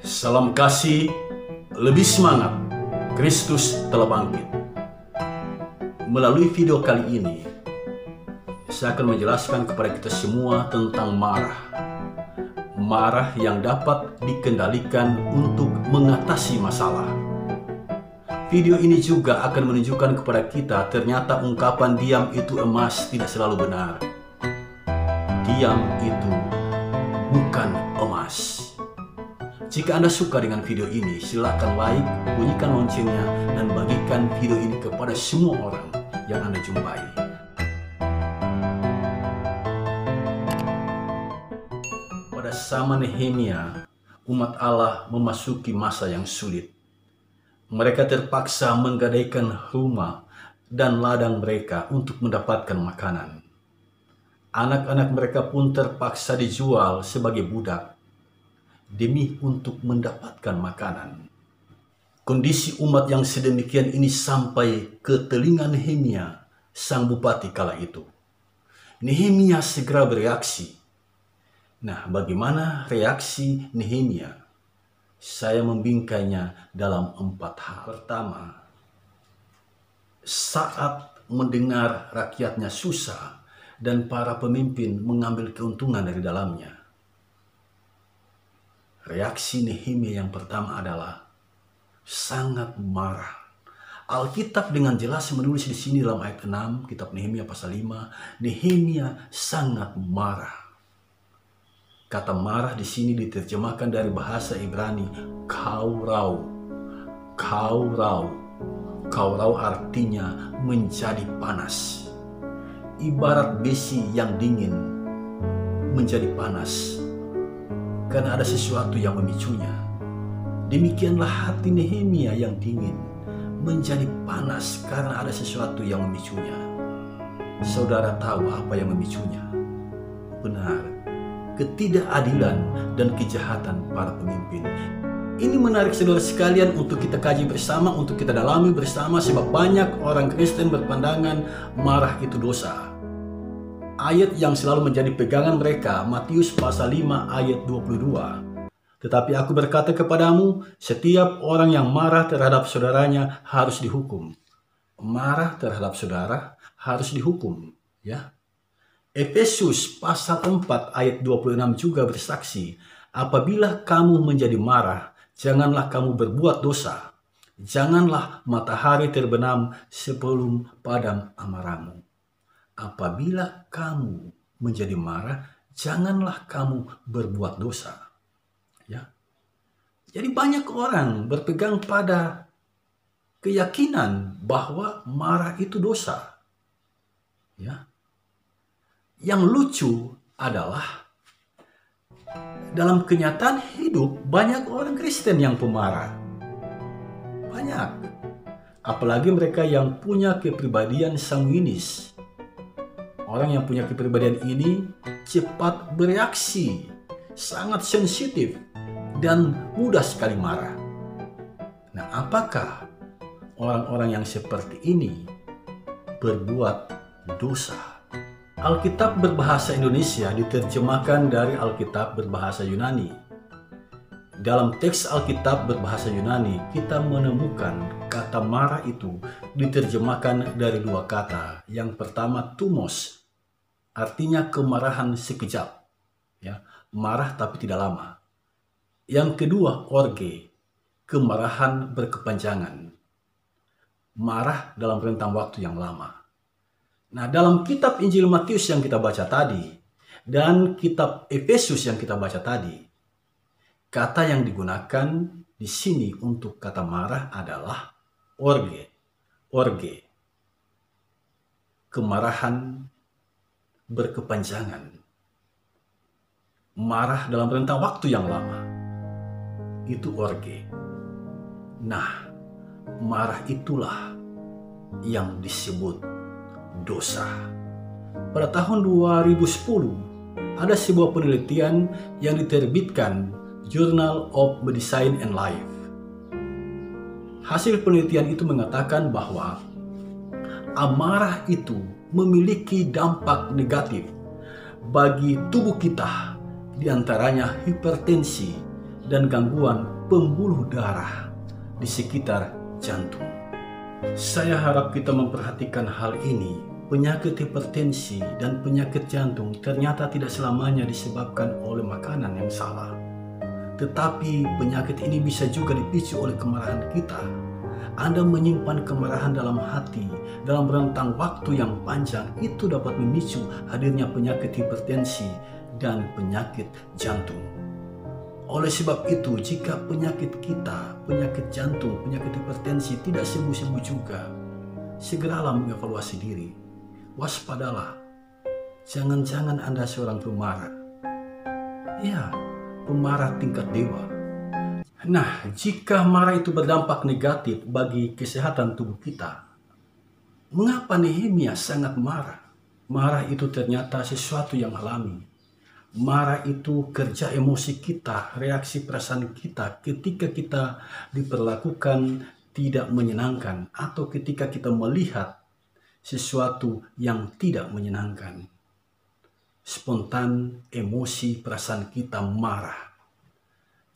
Salam kasih, lebih semangat, Kristus telah bangkit. Melalui video kali ini, saya akan menjelaskan kepada kita semua tentang marah. Marah yang dapat dikendalikan untuk mengatasi masalah. Video ini juga akan menunjukkan kepada kita ternyata ungkapan diam itu emas tidak selalu benar. Diam itu bukan emas. Jika Anda suka dengan video ini, silakan like, bunyikan loncengnya, dan bagikan video ini kepada semua orang yang Anda jumpai. Pada zaman Nehemia, umat Allah memasuki masa yang sulit. Mereka terpaksa menggadaikan rumah dan ladang mereka untuk mendapatkan makanan. Anak-anak mereka pun terpaksa dijual sebagai budak demi untuk mendapatkan makanan. Kondisi umat yang sedemikian ini sampai ke telinga Nehemia, sang bupati kala itu. Nehemia segera bereaksi. Nah, bagaimana reaksi Nehemia? Saya membingkainya dalam 4 hal. Pertama, saat mendengar rakyatnya susah dan para pemimpin mengambil keuntungan dari dalamnya, reaksi Nehemia yang pertama adalah sangat marah. Alkitab dengan jelas menulis di sini dalam ayat 6, kitab Nehemia pasal 5, Nehemia sangat marah. Kata marah di sini diterjemahkan dari bahasa Ibrani kaurau. Kaurau. Kaurau artinya menjadi panas. Ibarat besi yang dingin menjadi panas karena ada sesuatu yang memicunya. Demikianlah hati Nehemia yang dingin menjadi panas karena ada sesuatu yang memicunya. Saudara tahu apa yang memicunya? Benar, ketidakadilan dan kejahatan para pemimpin. Ini menarik saudara sekalian untuk kita kaji bersama, untuk kita dalami bersama, sebab banyak orang Kristen berpandangan marah itu dosa. Ayat yang selalu menjadi pegangan mereka, Matius pasal 5 ayat 22. Tetapi aku berkata kepadamu, setiap orang yang marah terhadap saudaranya harus dihukum. Marah terhadap saudara harus dihukum, ya. Efesus pasal 4 ayat 26 juga bersaksi, apabila kamu menjadi marah, janganlah kamu berbuat dosa. Janganlah matahari terbenam sebelum padam amarahmu. Apabila kamu menjadi marah, janganlah kamu berbuat dosa. Ya. Jadi banyak orang berpegang pada keyakinan bahwa marah itu dosa. Ya. Yang lucu adalah dalam kenyataan hidup banyak orang Kristen yang pemarah. Banyak. Apalagi mereka yang punya kepribadian sanguinis. Orang yang punya kepribadian ini cepat bereaksi, sangat sensitif, dan mudah sekali marah. Nah, apakah orang-orang yang seperti ini berbuat dosa? Alkitab berbahasa Indonesia diterjemahkan dari Alkitab berbahasa Yunani. Dalam teks Alkitab berbahasa Yunani, kita menemukan kata marah itu diterjemahkan dari 2 kata. Yang pertama, thumos, artinya kemarahan sekejap, ya, marah tapi tidak lama. Yang kedua, orge, kemarahan berkepanjangan, marah dalam rentang waktu yang lama. Nah, dalam kitab Injil Matius yang kita baca tadi dan kitab Efesus yang kita baca tadi, kata yang digunakan di sini untuk kata marah adalah orge. Orge, kemarahan berkepanjangan, marah dalam rentang waktu yang lama. Itu orge. Nah, marah itulah yang disebut dosa. Pada tahun 2010, ada sebuah penelitian yang diterbitkan Journal of Medicine and Life. Hasil penelitian itu mengatakan bahwa amarah itu memiliki dampak negatif bagi tubuh kita, di antaranya hipertensi dan gangguan pembuluh darah di sekitar jantung. Saya harap kita memperhatikan hal ini. Penyakit hipertensi dan penyakit jantung ternyata tidak selamanya disebabkan oleh makanan yang salah. Tetapi penyakit ini bisa juga dipicu oleh kemarahan kita. Anda menyimpan kemarahan dalam hati dalam rentang waktu yang panjang, itu dapat memicu hadirnya penyakit hipertensi dan penyakit jantung. Oleh sebab itu, jika penyakit kita, penyakit jantung, penyakit hipertensi tidak sembuh-sembuh juga, segeralah mengevaluasi diri. Waspadalah, jangan-jangan Anda seorang pemarah. Ya, pemarah tingkat dewa. Nah, jika marah itu berdampak negatif bagi kesehatan tubuh kita, mengapa Nehemia sangat marah? Marah itu ternyata sesuatu yang alami. Marah itu kerja emosi kita, reaksi perasaan kita ketika kita diperlakukan tidak menyenangkan atau ketika kita melihat sesuatu yang tidak menyenangkan. Spontan emosi perasaan kita marah.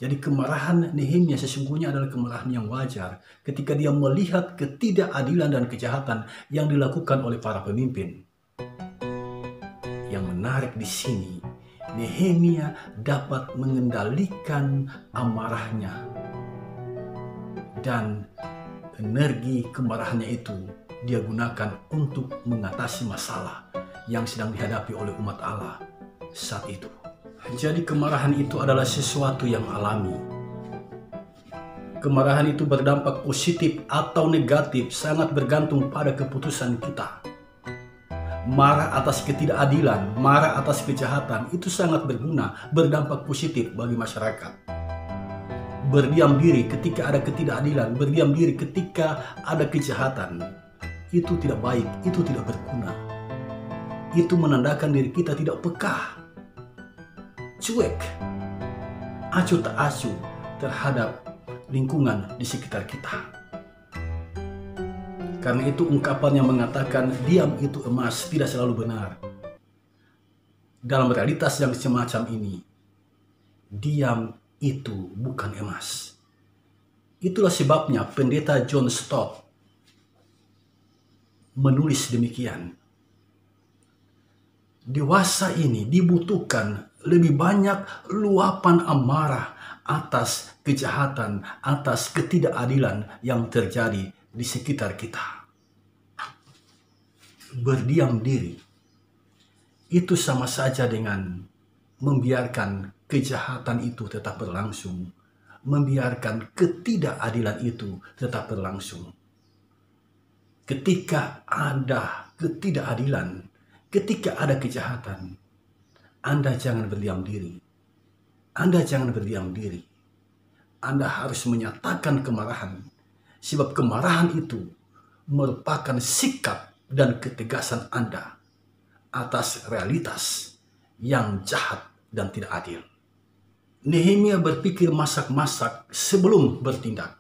Jadi kemarahan Nehemia sesungguhnya adalah kemarahan yang wajar ketika dia melihat ketidakadilan dan kejahatan yang dilakukan oleh para pemimpin. Yang menarik di sini, Nehemia dapat mengendalikan amarahnya dan energi kemarahannya itu dia gunakan untuk mengatasi masalah yang sedang dihadapi oleh umat Allah saat itu. Jadi kemarahan itu adalah sesuatu yang alami. Kemarahan itu berdampak positif atau negatif sangat bergantung pada keputusan kita. Marah atas ketidakadilan, marah atas kejahatan itu sangat berguna, berdampak positif bagi masyarakat. Berdiam diri ketika ada ketidakadilan, berdiam diri ketika ada kejahatan, itu tidak baik, itu tidak berguna. Itu menandakan diri kita tidak peka, cuek, acuh tak acuh terhadap lingkungan di sekitar kita. Karena itu ungkapan yang mengatakan diam itu emas tidak selalu benar. Dalam realitas yang semacam ini, diam itu bukan emas. Itulah sebabnya pendeta John Stott menulis demikian. Dewasa ini dibutuhkan lebih banyak luapan amarah atas kejahatan, atas ketidakadilan yang terjadi di sekitar kita. Berdiam diri itu sama saja dengan membiarkan kejahatan itu tetap berlangsung, membiarkan ketidakadilan itu tetap berlangsung. Ketika ada ketidakadilan, ketika ada kejahatan, Anda jangan berdiam diri. Anda jangan berdiam diri. Anda harus menyatakan kemarahan. Sebab kemarahan itu merupakan sikap dan ketegasan Anda atas realitas yang jahat dan tidak adil. Nehemia berpikir masak-masak sebelum bertindak.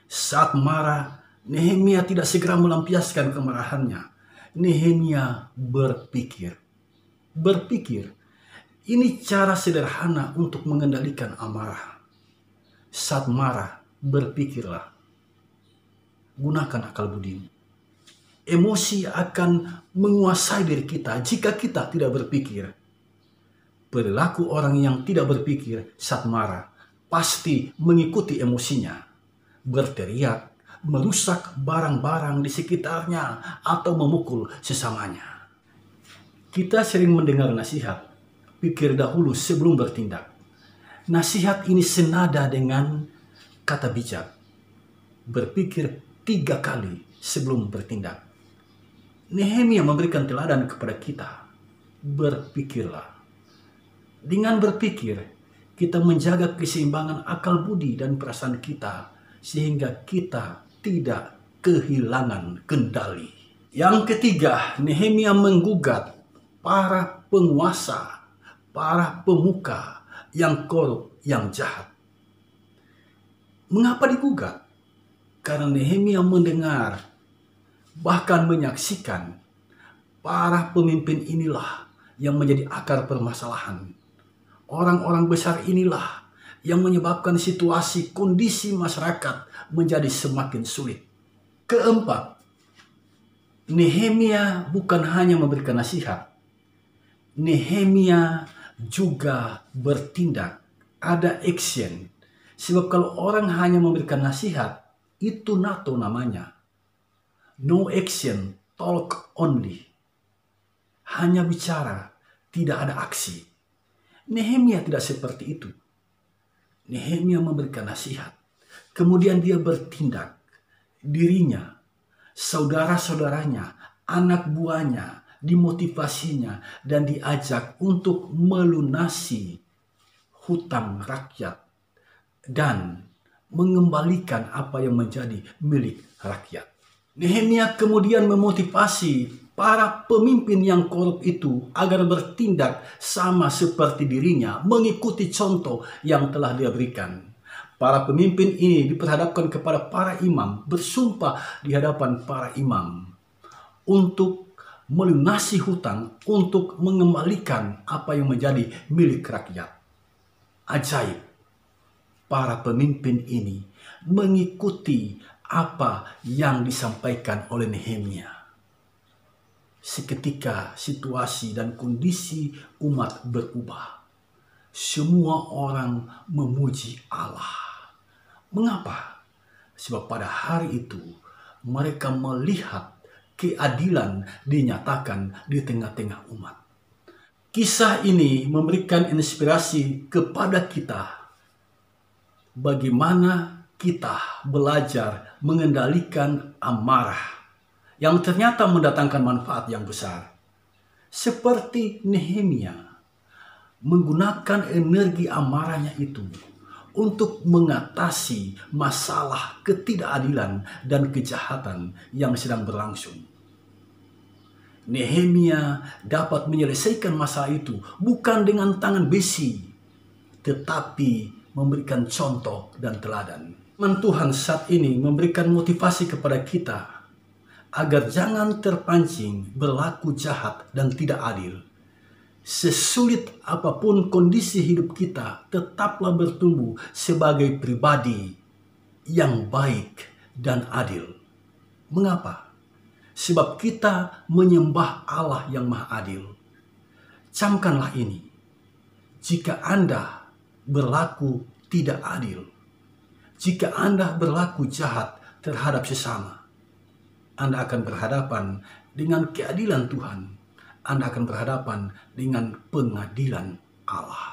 Saat marah, Nehemia tidak segera melampiaskan kemarahannya. Nehemia berpikir. Ini cara sederhana untuk mengendalikan amarah. Saat marah, berpikirlah. Gunakan akal budi. Emosi akan menguasai diri kita jika kita tidak berpikir. Perilaku orang yang tidak berpikir saat marah pasti mengikuti emosinya. Berteriak, merusak barang-barang di sekitarnya, atau memukul sesamanya. Kita sering mendengar nasihat, pikir dahulu sebelum bertindak. Nasihat ini senada dengan kata bijak. Berpikir 3 kali sebelum bertindak. Nehemia memberikan teladan kepada kita. Berpikirlah. Dengan berpikir, kita menjaga keseimbangan akal budi dan perasaan kita, sehingga kita tidak kehilangan kendali. Yang ketiga, Nehemia menggugat para penguasa, para pemuka yang korup, yang jahat. Mengapa digugat? Karena Nehemia mendengar, bahkan menyaksikan, para pemimpin inilah yang menjadi akar permasalahan. Orang-orang besar inilah yang menyebabkan situasi kondisi masyarakat menjadi semakin sulit. Keempat, Nehemia bukan hanya memberikan nasihat. Nehemia juga bertindak. Ada action. Sebab kalau orang hanya memberikan nasihat, itu NATO namanya. No action, talk only. Hanya bicara, tidak ada aksi. Nehemia tidak seperti itu. Nehemia memberikan nasihat. Kemudian dia bertindak. Dirinya, saudara-saudaranya, anak buahnya, dimotivasinya dan diajak untuk melunasi hutang rakyat dan mengembalikan apa yang menjadi milik rakyat. Nehemia kemudian memotivasi para pemimpin yang korup itu agar bertindak sama seperti dirinya, mengikuti contoh yang telah dia berikan. Para pemimpin ini diperhadapkan kepada para imam, bersumpah di hadapan para imam untuk melunasi hutang, untuk mengembalikan apa yang menjadi milik rakyat. Ajaib, para pemimpin ini mengikuti apa yang disampaikan oleh Nehemia. Seketika situasi dan kondisi umat berubah. Semua orang memuji Allah. Mengapa? Sebab pada hari itu mereka melihat keadilan dinyatakan di tengah-tengah umat. Kisah ini memberikan inspirasi kepada kita bagaimana kita belajar mengendalikan amarah yang ternyata mendatangkan manfaat yang besar. Seperti Nehemia menggunakan energi amarahnya itu untuk mengatasi masalah ketidakadilan dan kejahatan yang sedang berlangsung. Nehemia dapat menyelesaikan masalah itu bukan dengan tangan besi, tetapi memberikan contoh dan teladan. Tuhan saat ini memberikan motivasi kepada kita agar jangan terpancing berlaku jahat dan tidak adil. Sesulit apapun kondisi hidup kita, tetaplah bertumbuh sebagai pribadi yang baik dan adil. Mengapa? Sebab kita menyembah Allah yang Maha Adil. Camkanlah ini. Jika Anda berlaku tidak adil, jika Anda berlaku jahat terhadap sesama, Anda akan berhadapan dengan keadilan Tuhan. Anda akan berhadapan dengan pengadilan Allah.